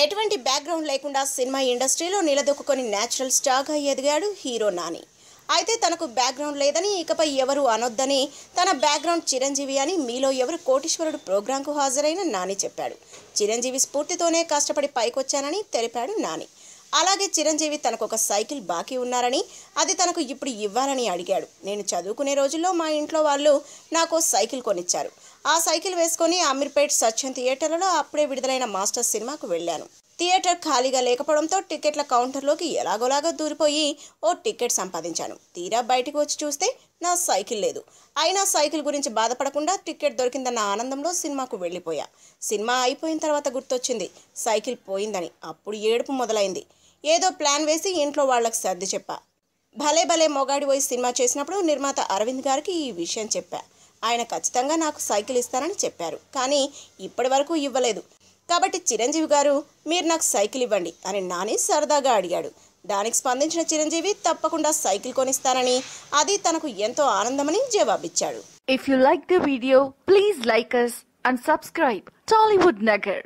ఎటువంటి బ్యాక్గ్రౌండ్ లేకుండా సినిమా ఇండస్ట్రీలో నిలదొక్కుని నేచురల్ స్టార్గా ఎదిగాడు హీరో నాని. అయితే తనకు బ్యాక్గ్రౌండ్ లేదని, ఇకపై ఎవరు అనొద్దని, తన బ్యాక్గ్రౌండ్ చిరంజీవి అని మీలో ఎవరు కోటీశ్వరుడు ప్రోగ్రాంకు హాజరైన నాని చెప్పాడు. చిరంజీవి స్ఫూర్తితోనే కష్టపడి పైకొచ్చానని తెలిపాడు నాని. అలాగే చిరంజీవి తనకు ఒక సైకిల్ బాకీ ఉన్నారని, అది తనకు ఇప్పుడు ఇవ్వాలని అడిగాడు. నేను చదువుకునే రోజుల్లో మా ఇంట్లో వాళ్ళు నాకు సైకిల్ కొనిచ్చారు. ఆ సైకిల్ వేసుకొని అమీర్పేట్ సత్యం థియేటర్లలో అప్పుడే విడుదలైన మాస్టర్ సినిమాకు వెళ్ళాను. థియేటర్ ఖాళీగా లేకపోవడంతో టికెట్ల కౌంటర్లోకి ఎలాగోలాగా దూరిపోయి ఓ టికెట్ సంపాదించాను. తీరా బయటకు వచ్చి చూస్తే నా సైకిల్ లేదు. అయినా సైకిల్ గురించి బాధపడకుండా టికెట్ దొరికిందన్న ఆనందంలో సినిమాకు వెళ్ళిపోయా. సినిమా అయిపోయిన తర్వాత గుర్తొచ్చింది సైకిల్ పోయిందని. అప్పుడు ఏడుపు మొదలైంది. ఏదో ప్లాన్ వేసి ఇంట్లో వాళ్ళకి సర్ది చెప్పా. భలే భలే మొగాడి పోయి సినిమా చేసినప్పుడు నిర్మాత అరవింద్ గారికి ఈ విషయం చెప్పా. ఆయన ఖచ్చితంగా నాకు సైకిల్ ఇస్తారని చెప్పారు. కానీ ఇప్పటి వరకు ఇవ్వలేదు. కాబట్టి చిరంజీవి గారు, మీరు నాకు సైకిల్ ఇవ్వండి అని నాని సరదాగా అడిగాడు. దానికి స్పందించిన చిరంజీవి తప్పకుండా సైకిల్ కొనిస్తానని, అది తనకు ఎంతో ఆనందమని జవాబిచ్చాడు. If you like the video, please like us and subscribe Tollywood Nagar.